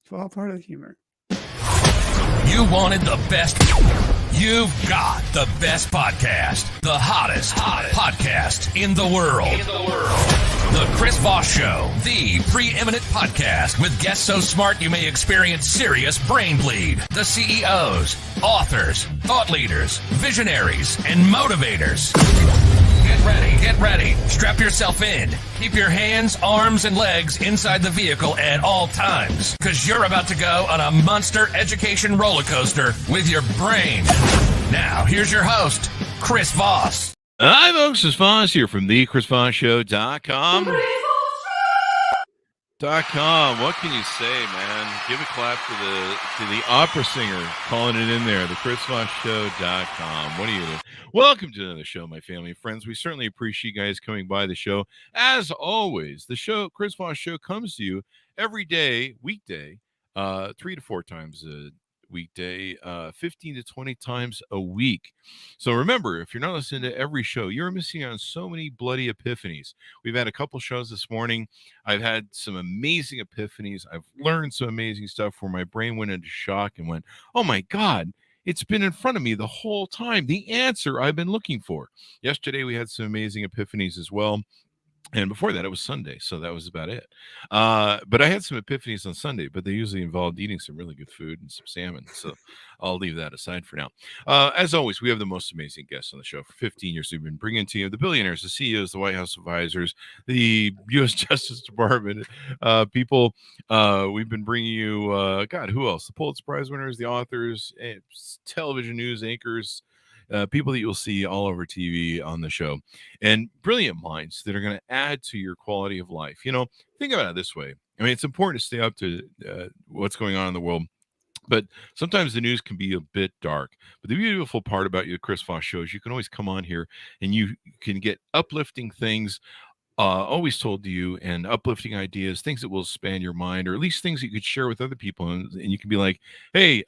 It's all part of the humor. You wanted the best. You've got the best podcast. The hottest podcast in the world. The Chris Voss Show. The preeminent podcast with guests so smart you may experience serious brain bleed. The CEOs, authors, thought leaders, visionaries, and motivators. Get ready. Strap yourself in. Keep your hands, arms, and legs inside the vehicle at all times, because you're about to go on a monster education roller coaster with your brain. Now, here's your host, Chris Voss. Hi, folks. It's Voss here from thechrisvossshow.com. What can you say, man? Give a clap to the opera singer calling it in there. thechrisvossshow.com. What are you doing? Welcome to another show, my family and friends. We certainly appreciate you guys coming by the show. As always, the show, Chris Voss Show, comes to you every day, weekday, 3 to 4 times a weekday, 15 to 20 times a week. So remember, if you're not listening to every show, you're missing on so many bloody epiphanies. We've had a couple shows this morning. I've had some amazing epiphanies. I've learned some amazing stuff where my brain went into shock and went, oh my God, it's been in front of me the whole time. The answer I've been looking for. Yesterday, we had some amazing epiphanies as well. And before that, it was Sunday, so that was about it. But I had some epiphanies on Sunday, but they usually involved eating some really good food and some salmon. So I'll leave that aside for now. As always, we have the most amazing guests on the show. For 15 years, we've been bringing to you the billionaires, the CEOs, the White House advisors, the U.S. Justice Department people. We've been bringing you, God, who else? The Pulitzer Prize winners, the authors, television news anchors, people that you'll see all over TV on the show, and brilliant minds that are going to add to your quality of life. You know, think about it this way. I mean, it's important to stay up to what's going on in the world, but sometimes the news can be a bit dark. But the beautiful part about the Chris Voss Show is you can always come on here and you can get uplifting things always told to you, and uplifting ideas, things that will expand your mind, or at least things that you could share with other people. And you can be like, hey,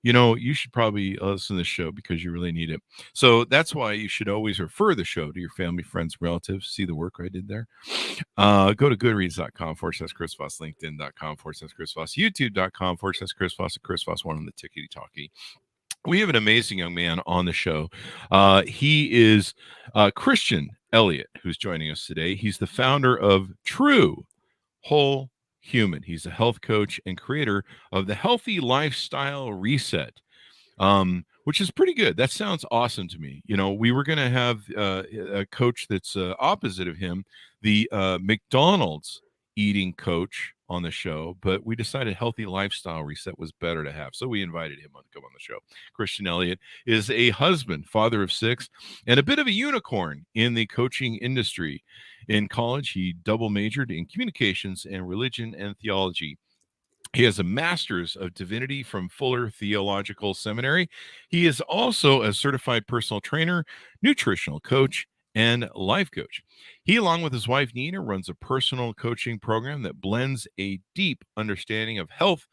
you should probably listen to this show because you really need it. So that's why you should always refer the show to your family, friends, relatives. See the work I did there? Go to goodreads.com/Chris Voss, LinkedIn.com/Chris Voss, YouTube.com/Chris Voss, Chris Voss one on the tickety talkie. We have an amazing young man on the show. He is Christian Elliot, who's joining us today. He's the founder of True Whole Human. He's a health coach and creator of the Healthy Lifestyle Reset, which is pretty good. That sounds awesome to me. You know, we were going to have a coach that's opposite of him, the McDonald's eating coach on the show, but we decided Healthy Lifestyle Reset was better to have. So we invited him on to come on the show. Christian Elliot is a husband, father of 6, and a bit of a unicorn in the coaching industry. In college, he double majored in communications and religion and theology. He has a master's of divinity from Fuller Theological Seminary. He is also a certified personal trainer, nutritional coach, and life coach. He, along with his wife, Nina, runs a personal coaching program that blends a deep understanding of health,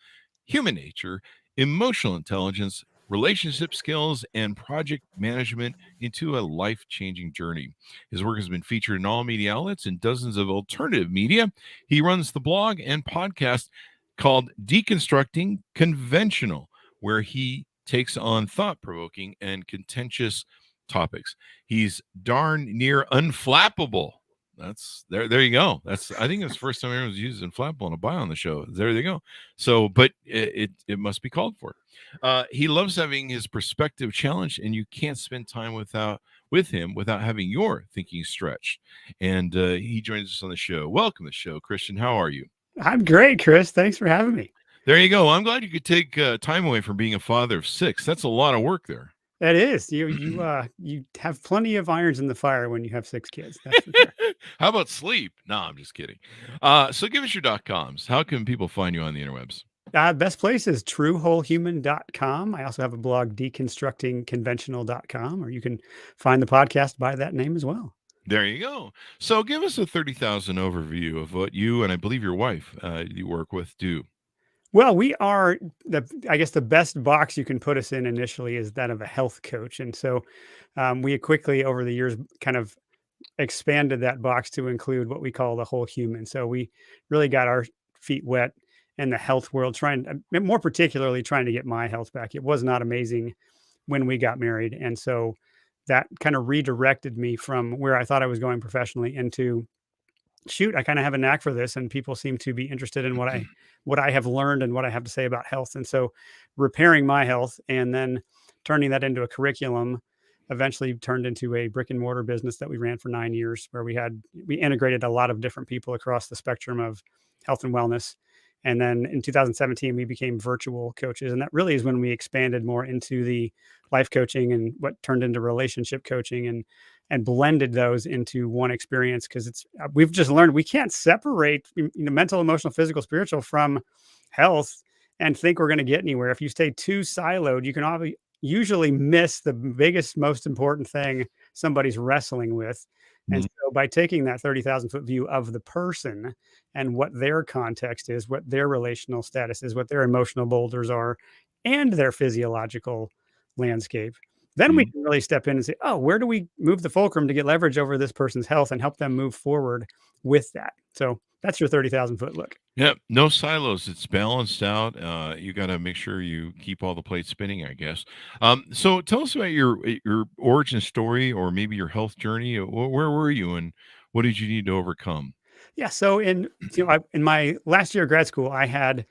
human nature, emotional intelligence, relationship skills, and project management into a life-changing journey. His work has been featured in all media outlets and dozens of alternative media. He runs the blog and podcast called Deconstructing Conventional, where he takes on thought-provoking and contentious topics. He's darn near unflappable. That's there you go. I think it's the first time anyone's used unflappable in a bio on the show. There you go. So, but it must be called for. He loves having his perspective challenged, and you can't spend time with him without having your thinking stretched. And he joins us on the show. Welcome to the show, Christian. How are you? I'm great, Chris. Thanks for having me. There you go. I'm glad you could take time away from being a father of 6. That's a lot of work there. That is. You have plenty of irons in the fire when you have 6 kids. That's for sure. How about sleep? No, I'm just kidding. So give us your .coms. How can people find you on the interwebs? Best place is truewholehuman.com. I also have a blog, deconstructingconventional.com, or you can find the podcast by that name as well. There you go. So give us a 30,000 overview of what you and I believe your wife you work with do. Well, we are I guess the best box you can put us in initially is that of a health coach. And so we quickly over the years kind of expanded that box to include what we call the whole human. So we really got our feet wet in the health world, more particularly trying to get my health back. It was not amazing when we got married. And so that kind of redirected me from where I thought I was going professionally into, shoot, I kind of have a knack for this, and people seem to be interested in what I have learned and what I have to say about health. And so repairing my health and then turning that into a curriculum eventually turned into a brick and mortar business that we ran for 9 years, where we integrated a lot of different people across the spectrum of health and wellness. And then in 2017, we became virtual coaches. And that really is when we expanded more into the life coaching and what turned into relationship coaching, and blended those into one experience. Because we've just learned we can't separate mental, emotional, physical, spiritual from health and think we're going to get anywhere. If you stay too siloed, you can usually miss the biggest, most important thing somebody's wrestling with. And Mhm. so by taking that 30,000-foot view of the person and what their context is, what their relational status is, what their emotional boulders are, and their physiological landscape, then we Mhm. can really step in and say, oh, where do we move the fulcrum to get leverage over this person's health and help them move forward with that? So that's your 30,000-foot look. Yep, no silos. It's balanced out. You got to make sure you keep all the plates spinning, I guess. So tell us about your origin story, or maybe your health journey. Where were you, and what did you need to overcome? Yeah. So in my last year of grad school, I had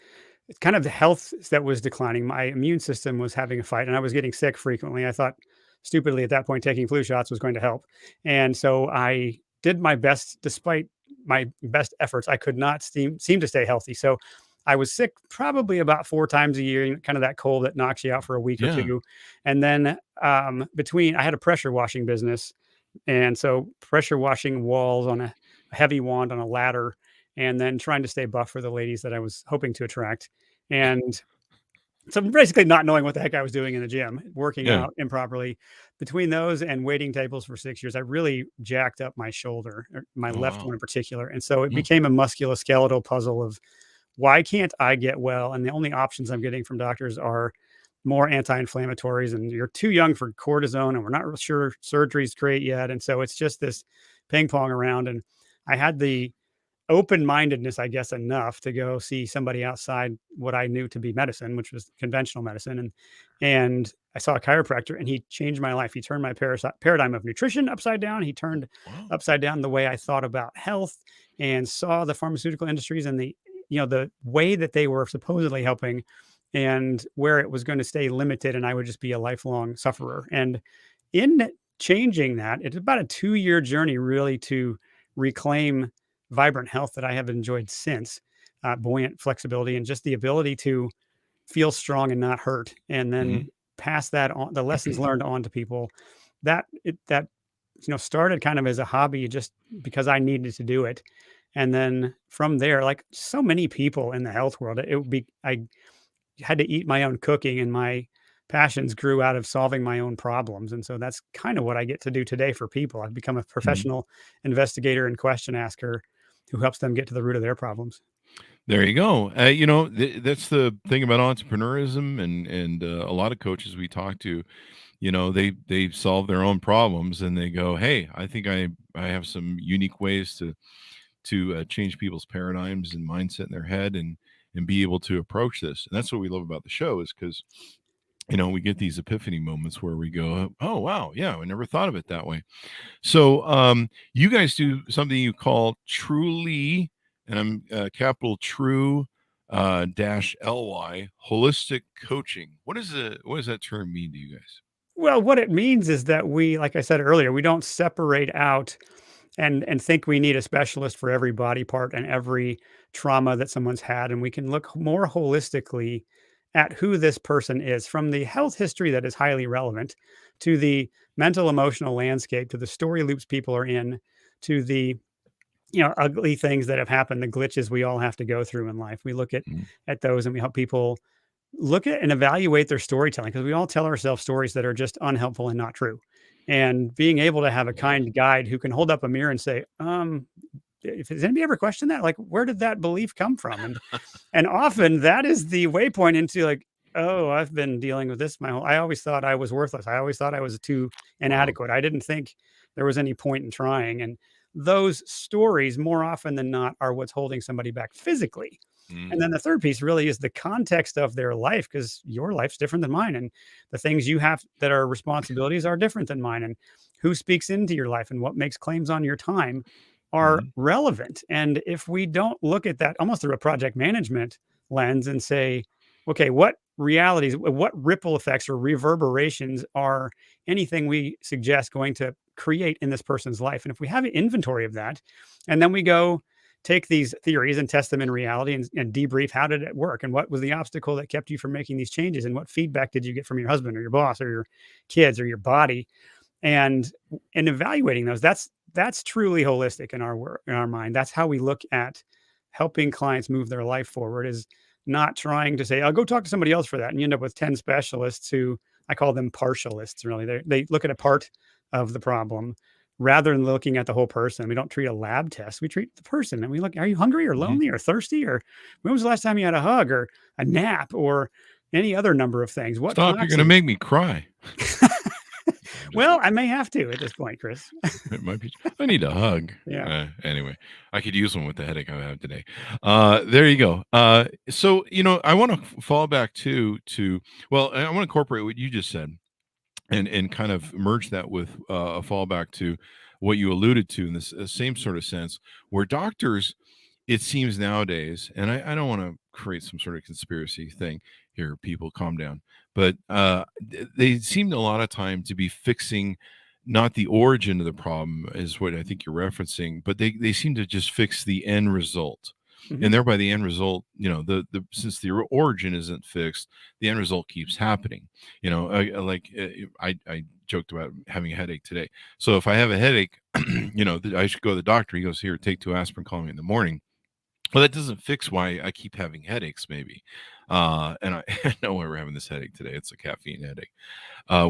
kind of the health that was declining. My immune system was having a fight, and I was getting sick frequently. I thought, stupidly at that point, taking flu shots was going to help. And so I did my best, despite my best efforts. I could not seem to stay healthy. So I was sick probably about 4 times a year, kind of that cold that knocks you out for a week or Yeah. two. And then I had a pressure washing business, and so pressure washing walls on a heavy wand on a ladder, and then trying to stay buff for the ladies that I was hoping to attract. And so basically not knowing what the heck I was doing in the gym, working Yeah. out improperly. Between those and waiting tables for 6 years, I really jacked up my shoulder, or my Oh left wow. one in particular. And so it Mm. became a musculoskeletal puzzle of, why can't I get well? And the only options I'm getting from doctors are more anti-inflammatories, and you're too young for cortisone, and we're not real sure surgery's great yet. And so it's just this ping pong around. And I had the open-mindedness, I guess, enough to go see somebody outside what I knew to be medicine, which was conventional medicine. And I saw a chiropractor, and he changed my life. He turned my paradigm of nutrition upside down. He turned Wow. upside down the way I thought about health, and saw the pharmaceutical industries and the way that they were supposedly helping, and where it was going to stay limited, and I would just be a lifelong sufferer. And in changing that, it's about a 2-year journey really to reclaim vibrant health that I have enjoyed since, buoyant flexibility and just the ability to feel strong and not hurt, and Hmm. then pass that on, the lessons learned, on to people. That started kind of as a hobby, just because I needed to do it. And then from there, like so many people in the health world, I had to eat my own cooking, and my passions grew out of solving my own problems. And so that's kind of what I get to do today for people. I've become a Hmm. professional investigator and question asker who helps them get to the root of their problems. There you go. That's the thing about entrepreneurism, and a lot of coaches we talk to. They solve their own problems, and they go, "Hey, I think I have some unique ways to change people's paradigms and mindset in their head, and be able to approach this." And that's what we love about the show, is because we get these epiphany moments where we go, "Oh wow, yeah, I never thought of it that way." So you guys do something you call Truly, and I'm capital True dash ly, holistic coaching. What does that term mean to you guys? Well, what it means is that we, like I said earlier, we don't separate out and think we need a specialist for every body part and every trauma that someone's had. And we can look more holistically at who this person is, from the health history that is highly relevant, to the mental emotional landscape, to the story loops people are in, to the ugly things that have happened, the glitches we all have to go through in life. We look Mm. at those, and we help people look at and evaluate their storytelling, because we all tell ourselves stories that are just unhelpful and not true. And being able to have a kind guide who can hold up a mirror and say, if has anybody ever questioned that? Like, where did that belief come from? And often that is the waypoint into, like, oh, I've been dealing with this I always thought I was worthless. I always thought I was too Wow. inadequate. I didn't think there was any point in trying. And those stories, more often than not, are what's holding somebody back physically. And then the third piece really is the context of their life, because your life's different than mine. And the things you have that are responsibilities are different than mine. And who speaks into your life and what makes claims on your time are Mm-hmm. relevant. And if we don't look at that almost through a project management lens and say, okay, what realities, what ripple effects or reverberations are anything we suggest going to create in this person's life? And if we have an inventory of that, and then we go take these theories and test them in reality and debrief, how did it work and what was the obstacle that kept you from making these changes and what feedback did you get from your husband or your boss or your kids or your body, and evaluating those, that's truly holistic in our work, in our mind. That's how we look at helping clients move their life forward, is not trying to say, I'll go talk to somebody else for that, and you end up with 10 specialists who, I call them partialists. Really, they look at a part of the problem rather than looking at the whole person. We don't treat a lab test, we treat the person, and we look, are you hungry or Mm-hmm. lonely or thirsty, or when was the last time you had a hug or a nap or any other number of things? What Stop! You're going to toxins? make me cry. Just Well, I may have to at this point, Chris. it might be. I need a hug. Yeah. Anyway, I could use one with the headache I have today. There you go. So I want to fall back to well, I want to incorporate what you just said and kind of merge that with a fallback to what you alluded to in this same sort of sense, where doctors, it seems nowadays, and I don't want to create some sort of conspiracy thing here. People, calm down. But they seem a lot of time to be fixing not the origin of the problem, is what I think you're referencing, but they seem to just fix the end result. Mhm. And thereby the end result, the since the origin isn't fixed, the end result keeps happening. I joked about having a headache today. So if I have a headache, I should go to the doctor. He goes, here, take 2 aspirin, call me in the morning. Well, that doesn't fix why I keep having headaches, maybe. And I know why we're having this headache today. It's a caffeine headache,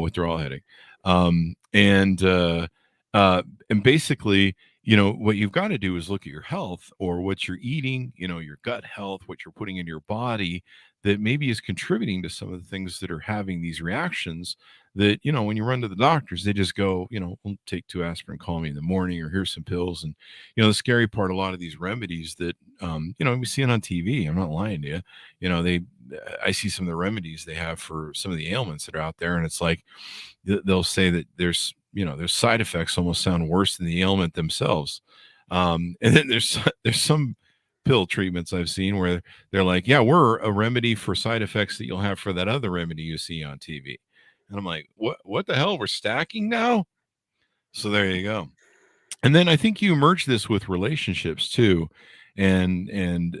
withdrawal headache. Um, and uh, and basically, what you've got to do is look at your health or what you're eating, your gut health, what you're putting in your body that maybe is contributing to some of the things that are having these reactions that, when you run to the doctors, they just go, we'll take 2 aspirin, call me in the morning, or here's some pills. And, the scary part, a lot of these remedies that, we see it on TV. I'm not lying to you. I see some of the remedies they have for some of the ailments that are out there. And it's like, they'll say that there's side effects almost sound worse than the ailment themselves. And then there's some pill treatments I've seen where they're like, yeah, we're a remedy for side effects that you'll have for that other remedy you see on TV. And I'm like, what the hell? We're stacking now? So there you go. And then I think you merge this with relationships too, and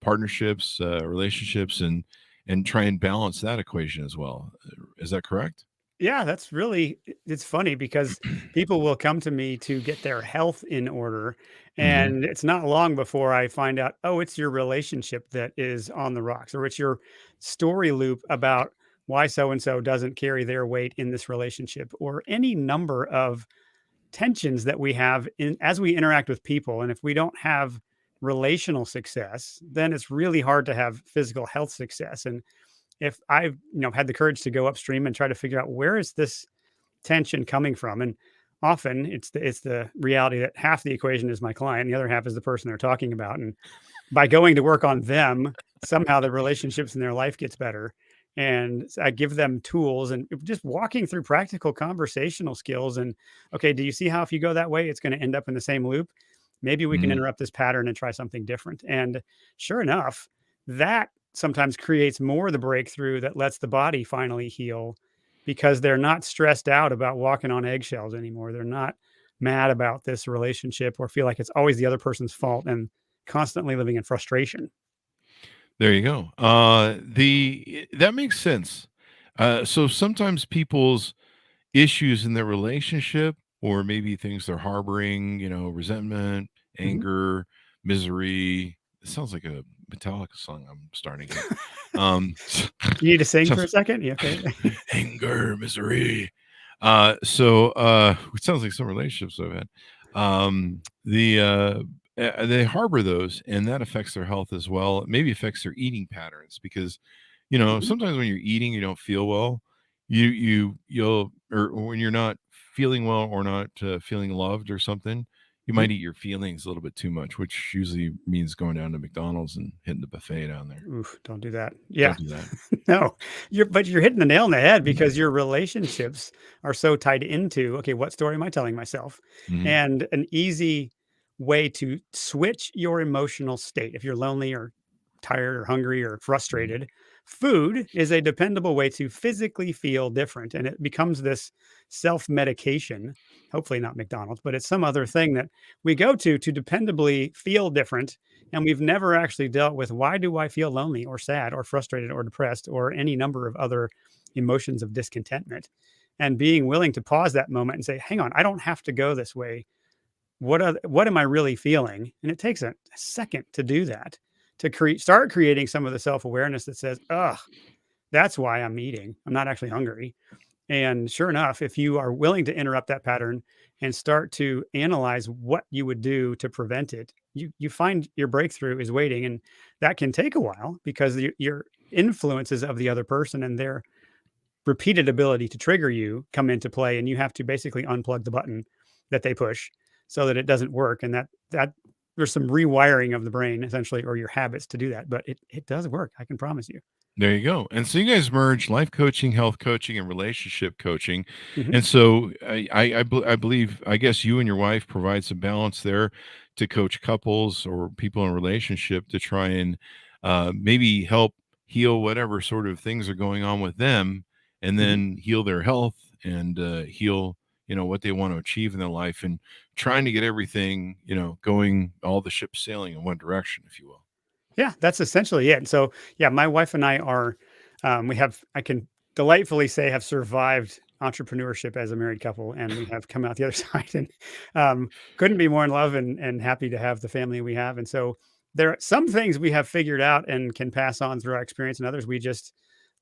partnerships, relationships, and try and balance that equation as well. Is that correct? Yeah, that's really, it's funny because people will come to me to get their health in order, Mm-hmm. and it's not long before I find out, oh, it's your relationship that is on the rocks, or it's your story loop about why so and so doesn't carry their weight in this relationship, or any number of tensions that we have in as we interact with people. And if we don't have relational success, then it's really hard to have physical health success. And if I've had the courage to go upstream and try to figure out, where is this tension coming from, and often it's the reality that half the equation is my client, the other half is the person they're talking about, and by going to work on them, somehow the relationships in their life gets better. And I give them tools and just walking through practical conversational skills. And okay, do you see how if you go that way, it's going to end up in the same loop? Maybe we can Mm-hmm. interrupt this pattern and try something different. And sure enough, that sometimes creates more of the breakthrough that lets the body finally heal, because they're not stressed out about walking on eggshells anymore. They're not mad about this relationship or feel like it's always the other person's fault and constantly living in frustration. There you go. That makes sense. So sometimes people's issues in their relationship, or maybe things they're harboring, resentment, Mhm. anger, misery. It sounds like a Metallica song I'm starting here. Um, You need to sing for a sounds second? You okay? anger, misery. It sounds like some relationships I've had. They harbor those, and that affects their health as well. It maybe affects their eating patterns because, Mhm. sometimes when you're eating, you don't feel well. You'll or when you're not feeling well or not feeling loved or something, You Mhm. might eat your feelings a little bit too much, which usually means going down to McDonald's and hitting the buffet down there. Oof, don't do that. Yeah. Don't do that. No, you're hitting the nail on the head because your relationships are so tied into, okay, what story am I telling myself? Mhm. And an easy way to switch your emotional state if you're lonely or tired or hungry or Mhm. frustrated, food is a dependable way to physically feel different. And it becomes this self-medication, hopefully not McDonald's, but it's some other thing that we go to dependably feel different, and we've never actually dealt with why do I feel lonely or sad or frustrated or depressed or any number of other emotions of discontentment, and being willing to pause that moment and say, hang on, I don't have to go this way. What am I really feeling? And it takes a second to do that, to start creating some of the self-awareness that says, ugh, that's why I'm eating, I'm not actually hungry. And sure enough, if you are willing to interrupt that pattern and start to analyze what you would do to prevent it, you find your breakthrough is waiting, and that can take a while because your influences of the other person and their repeated ability to trigger you come into play, and you have to basically unplug the button that they push so that it doesn't work, and that there's some rewiring of the brain essentially, or your habits to do that, but it does work. I can promise you. There you go. And so you guys merge life coaching, health coaching, and relationship coaching. Mhm. And so I believe, I guess you and your wife provide some balance there to coach couples or people in relationship to try and maybe help heal whatever sort of things are going on with them, and Mhm. then heal their health and heal, what they want to achieve in their life, and trying to get everything, going, all the ships sailing in one direction, if you will. Yeah, that's essentially it. And so, yeah, my wife and I are, I can delightfully say, have survived entrepreneurship as a married couple, and we have come out the other side, and couldn't be more in love and happy to have the family we have. And so, there are some things we have figured out and can pass on through our experience, and others we just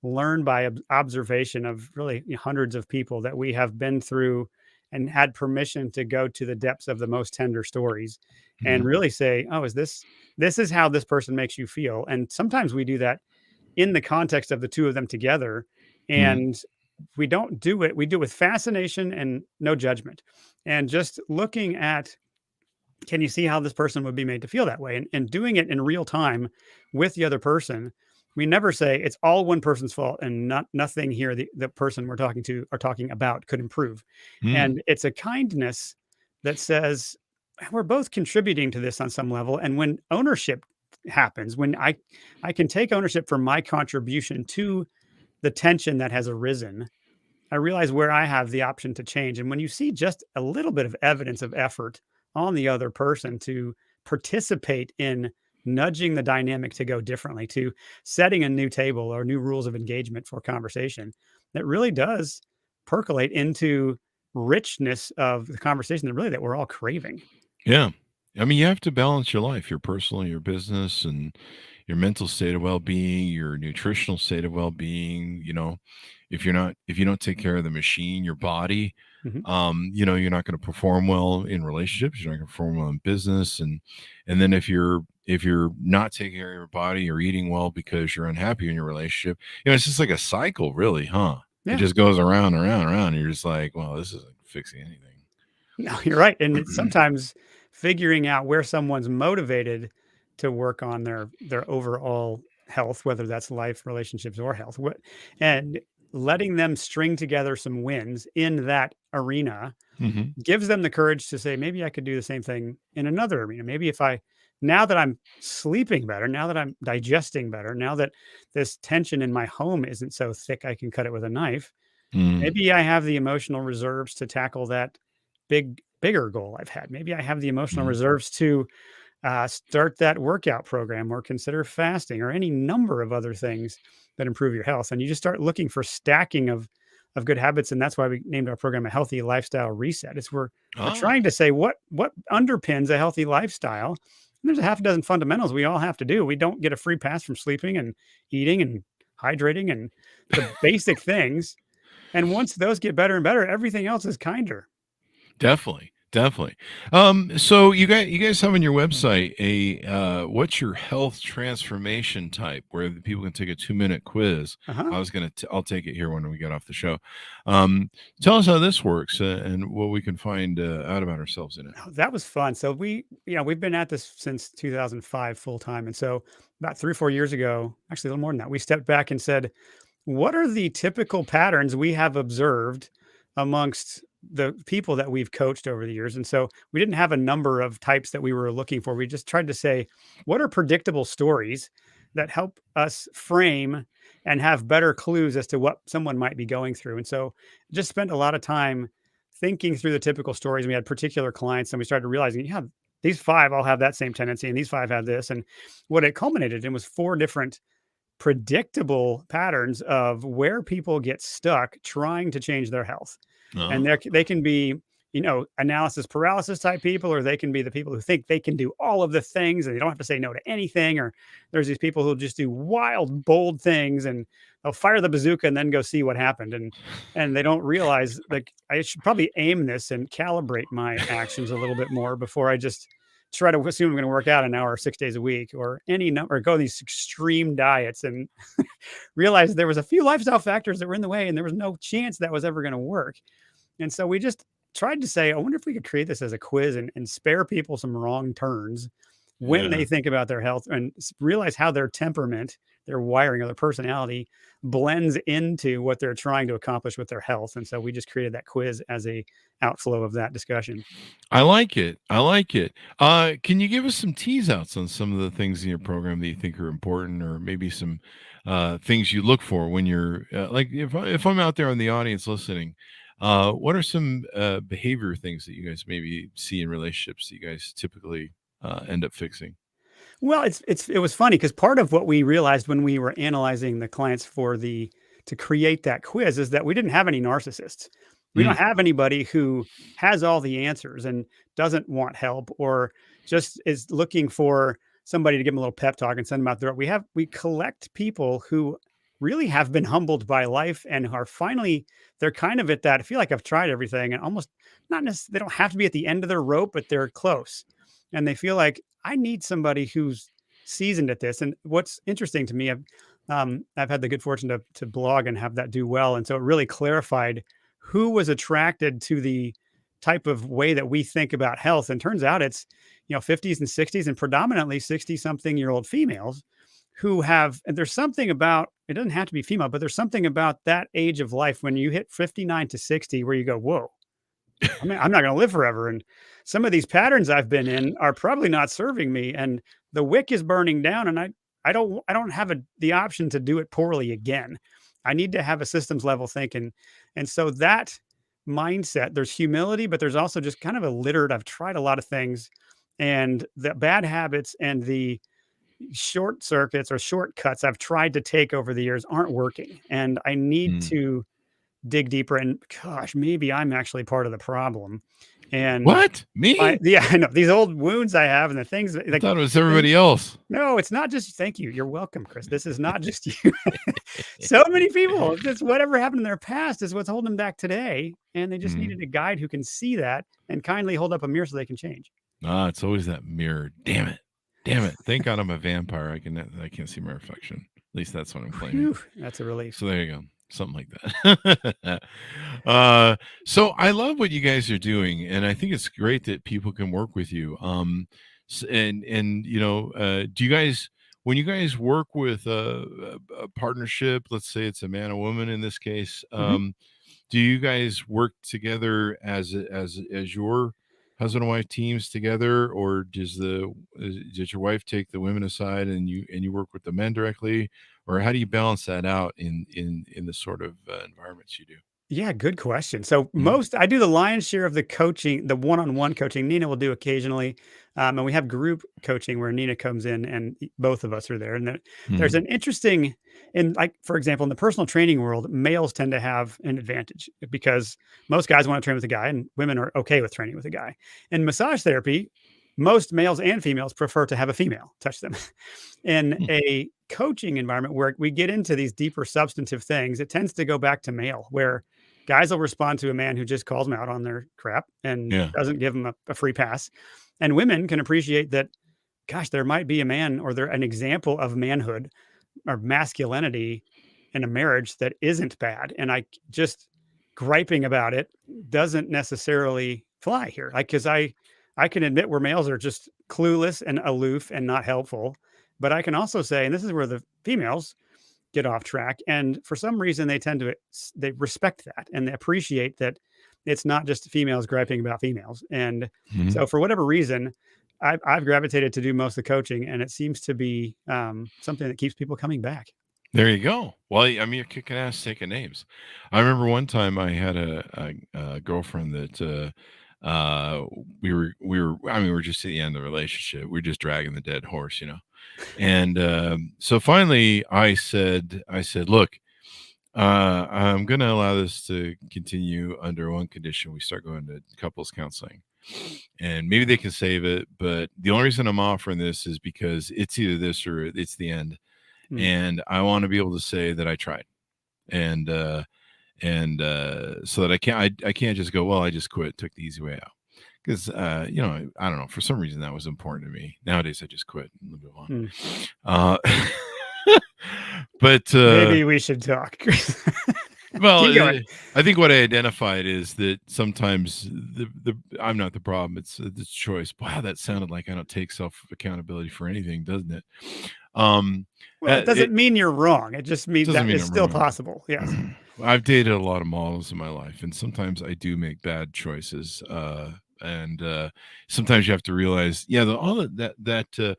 learn by observation of really hundreds of people that we have been through and had permission to go to the depths of the most tender stories and Mhm. really say, oh, this is how this person makes you feel. And sometimes we do that in the context of the two of them together. Mhm. And we don't do it. We do it with fascination and no judgment. And just looking at, can you see how this person would be made to feel that way? And doing it in real time with the other person. We never say it's all one person's fault and nothing here the person we're talking to or talking about could improve. Mm. And it's a kindness that says we're both contributing to this on some level. And when ownership happens, when I can take ownership for my contribution to the tension that has arisen, I realize where I have the option to change. And when you see just a little bit of evidence of effort on the other person to participate in nudging the dynamic to go differently, to setting a new table or new rules of engagement for conversation, that really does percolate into richness of the conversation that we're all craving. Yeah. I mean, you have to balance your life, your personal, your business, and your mental state of well-being, your nutritional state of well-being. If you don't take care of the machine, your body, Mhm. you're not going to perform well in relationships. You're not going to perform well in business, and then if you're not taking care of your body or eating well because you're unhappy in your relationship, it's just like a cycle, really, huh? It Yeah. just goes around and around and around. And you're just like, well, this isn't fixing anything. No, you're right, and it's sometimes figuring out where someone's motivated to work on their overall health, whether that's life, relationships, or health, and letting them string together some wins in that arena Hmm. gives them the courage to say, maybe I could do the same thing in another arena. Maybe if I now that I'm sleeping better, now that I'm digesting better, now that this tension in my home isn't so thick I can cut it with a knife, Mm. maybe I have the emotional reserves to tackle that bigger goal I've had. Maybe I have the emotional Mhm. reserves to start that workout program or consider fasting or any number of other things that improve your health. And you just start looking for stacking of good habits. And that's why we named our program a healthy lifestyle reset. It's we're trying Ah, to say what underpins a healthy lifestyle. And there's a half a dozen fundamentals we all have to do. We don't get a free pass from sleeping and eating and hydrating and the basic things. And once those get better and better, everything else is kinder. definitely. Definitely. So you guys have on your website a what's your health transformation type, where the people can take a 2-minute quiz. Uh-huh. I'll take it here when we get off the show. Um, Tell us how this works, and what we can find out about ourselves in it. Oh, that was fun. So we've been at this since 2005 full time. And so about 3 or 4 years ago, actually a little more than that, we stepped back and said, what are the typical patterns we have observed amongst the people that we've coached over the years? And so we didn't have a number of types that we were looking for. We just tried to say, what are predictable stories that help us frame and have better clues as to what someone might be going through? And so just spent a lot of time thinking through the typical stories. We had particular clients and we started realizing, yeah, these five all have that same tendency and these five have this. And what it culminated in was four different predictable patterns of where people get stuck trying to change their health. And Oh. they can be, analysis paralysis type people, or they can be the people who think they can do all of the things and they don't have to say no to anything. Or there's these people who just do wild, bold things and they'll fire the bazooka and then go see what happened. And they don't realize, like, I should probably aim this and calibrate my actions a little bit more before I just try to assume I'm going to work out an hour 6 days a week or any number, or go these extreme diets and realized there was a few lifestyle factors that were in the way and there was no chance that was ever going to work. And so we just tried to say, I wonder if we could create this as a quiz and spare people some wrong turns when Yeah. they think about their health and realize how their temperament, their wiring, or their personality blends into what they're trying to accomplish with their health. And so we just created that quiz as a outflow of that discussion. I like it. I like it. Can you give us some tease outs on some of the things in your program that you think are important, or maybe some things you look for when you're like, if I'm out there in the audience listening, what are some behavior things that you guys maybe see in relationships that you guys typically end up fixing? Well, it was funny because part of what we realized when we were analyzing the clients to create that quiz is that we didn't have any narcissists. We don't Mm. have anybody who has all the answers and doesn't want help or just is looking for somebody to give them a little pep talk and send them out there. We collect people who really have been humbled by life and are finally they're kind of at that. I feel like I've tried everything and almost not necessarily they don't have to be at the end of their rope, but they're close. And they feel like I need somebody who's seasoned at this. And what's interesting to me, I've had the good fortune to blog and have that do well, and so it really clarified who was attracted to the type of way that we think about health. And turns out it's 50s and 60s and predominantly 60 something year old females who have. And there's something about it doesn't have to be female, but there's something about that age of life when you hit 59 to 60 where you go, whoa. I'm not going to live forever. And some of these patterns I've been in are probably not serving me. And the wick is burning down. And I don't have the option to do it poorly again. I need to have a systems level thinking. And so that mindset, there's humility, but there's also just kind of a littered. I've tried a lot of things and the bad habits and the short circuits or shortcuts I've tried to take over the years aren't working. And I need Mm. to dig deeper and gosh, maybe I'm actually part of the problem. And What? Me? yeah, I know these old wounds I have and the things I like thought it was the things. everybody else. No, it's not just thank you. You're welcome, Chris. This is not just you. So many people, just whatever happened in their past is what's holding them back today. And they just Mm. needed a guide who can see that and kindly hold up a mirror so they can change. It's always that mirror. Damn it. Damn it. Thank God I'm a vampire. I can't see my reflection. At least that's what I'm claiming. Whew, that's a relief. So there you go. Something like that. So I love what you guys are doing, and I think it's great that people can work with you. And do you guys, when you guys work with a partnership, let's say it's a man or woman in this case, Mhm. do you guys work together as your husband and wife teams together, or does your wife take the women aside and you work with the men directly, or how do you balance that out in the sort of environments you do? Yeah, good question. So Mm. I do the lion's share of the coaching, the one-on-one coaching. Nina will do occasionally, and we have group coaching where Nina comes in, and both of us are there. And there's Mm. an interesting, in like for example, in the personal training world, males tend to have an advantage because most guys want to train with a guy, and women are okay with training with a guy. In massage therapy, most males and females prefer to have a female touch them. In Hmm. a coaching environment where we get into these deeper substantive things, it tends to go back to male, where Guys will respond to a man who just calls them out on their crap and Yeah. doesn't give them a free pass. And women can appreciate that, gosh, there might be a man or there an example of manhood or masculinity in a marriage that isn't bad. And just griping about it doesn't necessarily fly here. Like, cause I can admit where males are just clueless and aloof and not helpful. But I can also say, and this is where the females get off track. And for some reason, they tend to they respect that and they appreciate that it's not just females griping about females. And Mhm. so, for whatever reason, I've gravitated to do most of the coaching, and it seems to be something that keeps people coming back. There you go. Well, I mean, you're kicking ass taking names. I remember one time I had a girlfriend that I mean, we were just at the end of the relationship. We are just dragging the dead horse, you know. And so finally I said, look, I'm going to allow this to continue under one condition. We start going to couples counseling and maybe they can save it. But the only reason I'm offering this is because it's either this or it's the end. Mm, And I want to be able to say that I tried. And, so that I can't just go, well, I just quit, took the easy way out. Because, you know, I don't know, for some reason that was important to me. Nowadays I just quit and move on. mm. Uh, but, Maybe we should talk. well, Keep going. I think what I identified is that sometimes the I'm not the problem. It's the choice. Wow, that sounded like I don't take self accountability for anything, doesn't it? Well, it doesn't It mean you're wrong. It just means doesn't that mean it's I'm still wrong. possible. Yes. I've dated a lot of models in my life, and sometimes I do make bad choices. And sometimes you have to realize, yeah, all that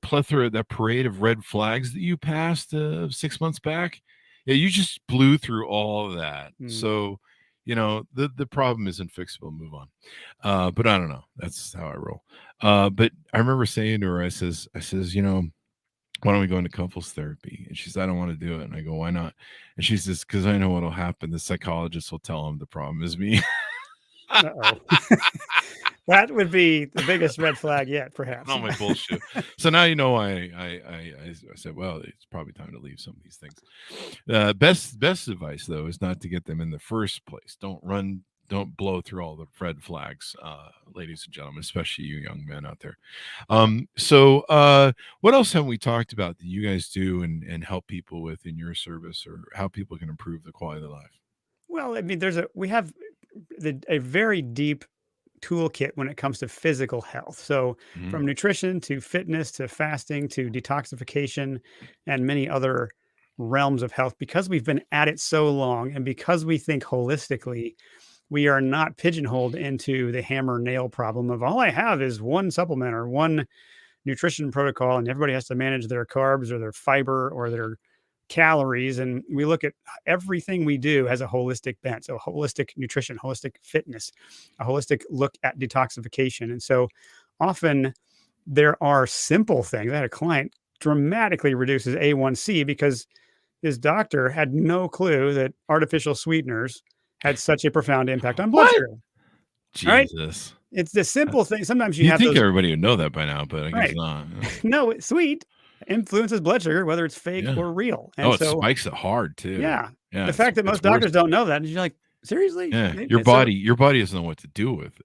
plethora, that parade of red flags that you passed 6 months back, yeah, you just blew through all of that. Mm. So, you know, the problem isn't fixable. Move on. But I don't know. That's how I roll. But I remember saying to her, I says, you know, why don't we go into couples therapy? And she says, I don't want to do it. And I go, why not? And she says, because I know what'll happen. The psychologist will tell him the problem is me. Uh-oh. That would be the biggest red flag yet, perhaps. All my bullshit. So now you know why I said, well, it's probably time to leave some of these things. Best advice though is not to get them in the first place. Don't blow through all the red flags, ladies and gentlemen, especially you young men out there. So what else have we talked about that you guys do and help people with in your service, or how people can improve the quality of their life? Well, I mean, we have a very deep toolkit when it comes to physical health. So, Mhm. from nutrition to fitness to fasting to detoxification and many other realms of health, because we've been at it so long and because we think holistically, we are not pigeonholed into the hammer nail problem of all I have is one supplement or one nutrition protocol, and everybody has to manage their carbs or their fiber or their calories. And we look at everything we do as a holistic bent. So, holistic nutrition, holistic fitness, a holistic look at detoxification. And so, often there are simple things. I had a client dramatically reduces A1C because his doctor had no clue that artificial sweeteners had such a profound impact on blood What? sugar. All right. Jesus. It's the simple thing. Sometimes you You'd have think those, everybody would know that by now, but I guess right? not. No, it's sweet influences blood sugar, whether it's fake Yeah. or real. Oh, And it so, spikes it hard too. yeah, Yeah, the fact that it's most worse. doctors don't know that, and you're like, seriously? Yeah, And so, your body doesn't know what to do with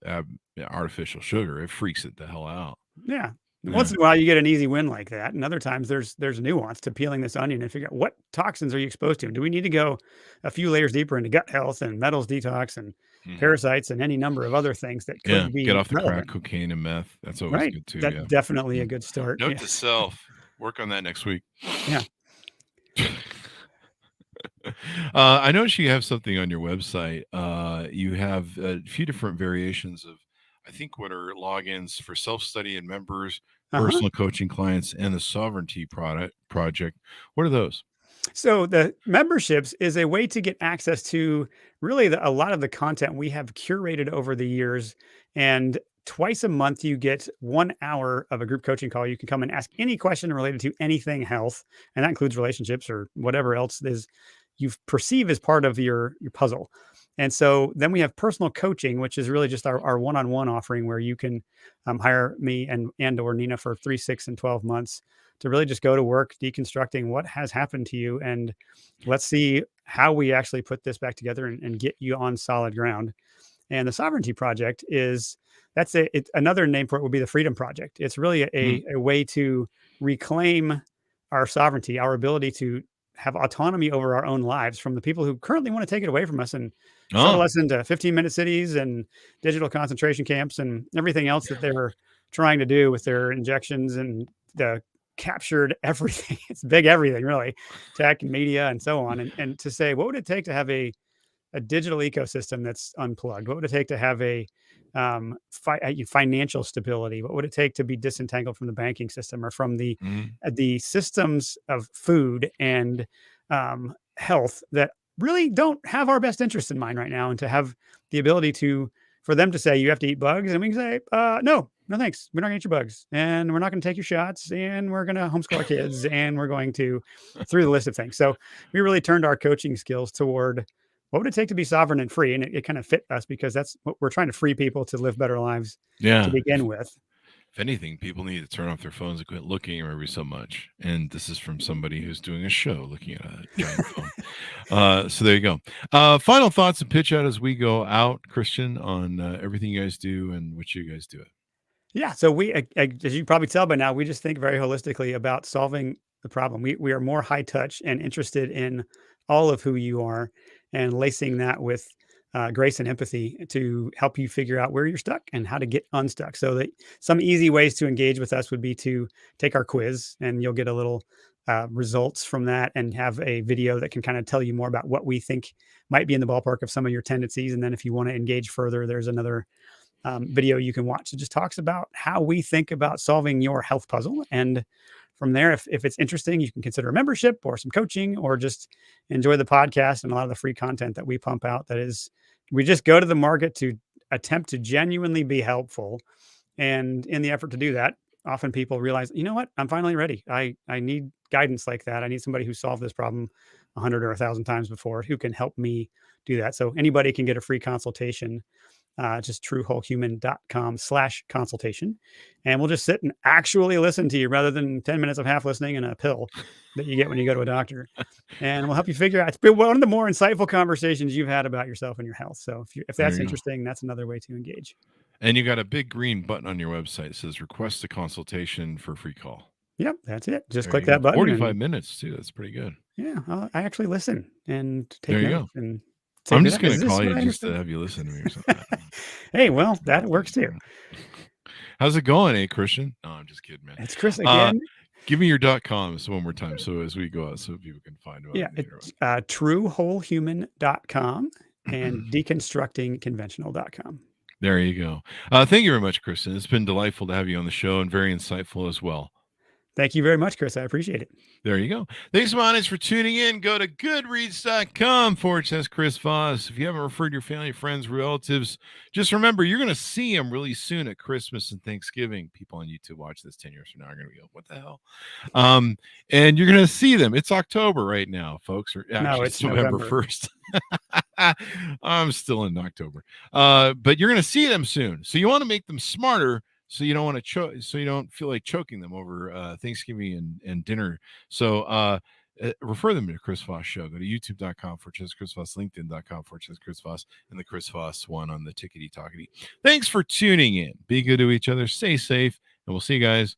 artificial sugar. It freaks it the hell out. yeah. Once Yeah. in a while, you get an easy win like that, and other times there's nuance to peeling this onion and figure out what toxins are you exposed to. Do we need to go a few layers deeper into gut health and metals detox and Mhm. parasites and any number of other things that Yeah, could get be off the crack relevant? cocaine and meth. That's always Right. good too. That's Yeah. definitely a Mm. good start. Note to Yes. self: work on that next week. Yeah. I noticed you have something on your website. You have a few different variations of, I think, what are logins for self-study and members, Uh-huh. personal coaching clients, and the sovereignty project. What are those? So the memberships is a way to get access to really a lot of the content we have curated over the years. And twice a month, you get 1 hour of a group coaching call. You can come and ask any question related to anything health, and that includes relationships or whatever else is you perceive as part of your puzzle. And so then we have personal coaching, which is really just our one-on-one offering where you can hire me and or Nina for 3, 6, and 12 months to really just go to work deconstructing what has happened to you. And let's see how we actually put this back together and get you on solid ground. And the Sovereignty Project it's another name for it would be the Freedom Project. It's really a way to reclaim our sovereignty, our ability to have autonomy over our own lives from the people who currently want to take it away from us and shuttle us into 15-minute cities and digital concentration camps and everything else that they're trying to do with their injections and the captured everything. It's big everything, really, tech and media and so on. And to say, what would it take to have a digital ecosystem that's unplugged? What would it take to have a financial stability? What would it take to be disentangled from the banking system or from the systems of food and health that really don't have our best interest in mind right now? And to have the ability for them to say, you have to eat bugs, and we can say, no, thanks. We're not gonna eat your bugs, and we're not gonna take your shots, and we're gonna homeschool our kids, and we're going to through the list of things. So we really turned our coaching skills toward what would it take to be sovereign and free? And it kind of fit us because that's what we're trying to free people to live better lives to begin with. If anything, people need to turn off their phones and quit looking at every so much. And this is from somebody who's doing a show looking at a giant phone. So there you go. Final thoughts and pitch out as we go out, Christian, on everything you guys do and what you guys do. Yeah. So we, as you probably tell by now, we just think very holistically about solving the problem. We are more high touch and interested in all of who you are and lacing that with grace and empathy to help you figure out where you're stuck and how to get unstuck. So that some easy ways to engage with us would be to take our quiz, and you'll get a little results from that and have a video that can kind of tell you more about what we think might be in the ballpark of some of your tendencies. And then if you want to engage further, there's another video you can watch. It just talks about how we think about solving your health puzzle. And from there, if it's interesting, you can consider a membership or some coaching or just enjoy the podcast and a lot of the free content that we pump out. We just go to the market to attempt to genuinely be helpful. And in the effort to do that, often people realize, you know what, I'm finally ready. I need guidance like that. I need somebody who solved this problem 100 or 1,000 times before who can help me do that. So anybody can get a free consultation. Just truewholehuman.com/consultation. And we'll just sit and actually listen to you rather than 10 minutes of half listening and a pill that you get when you go to a doctor. And we'll help you figure out. It's been one of the more insightful conversations you've had about yourself and your health. So if that's interesting, that's another way to engage. And you got a big green button on your website that says request a consultation for a free call. Yep, that's it. Just click that button. 45 minutes too. That's pretty good. Yeah, I actually listen and take notes. And I'm just going to call you just to have you listen to me or something. Hey, well, that works too. How's it going, Christian? No, I'm just kidding, man. It's Chris again. Give me your .com one more time, so as we go out, so people can find it. Yeah, it's truewholehuman.com and deconstructingconventional.com. There you go. Thank you very much, Kristen. It's been delightful to have you on the show and very insightful as well. Thank you very much, Chris. I appreciate it. There you go. Thanks, Monis, for tuning in. Go to goodreads.com/Chris Voss. If you haven't referred your family, friends, relatives, just remember you're going to see them really soon at Christmas and Thanksgiving. People on YouTube watch this 10 years from now are going to go, what the hell? And you're going to see them. It's October right now, folks. No, it's November 1st. I'm still in October. But you're going to see them soon. So you want to make them smarter. So you don't want to so you don't feel like choking them over Thanksgiving and dinner. So refer them to the Chris Voss Show. Go to youtube.com/Chris Voss, linkedin.com/Chris Voss, and the Chris Voss one on the Tickety Talkety. Thanks for tuning in. Be good to each other. Stay safe, and we'll see you guys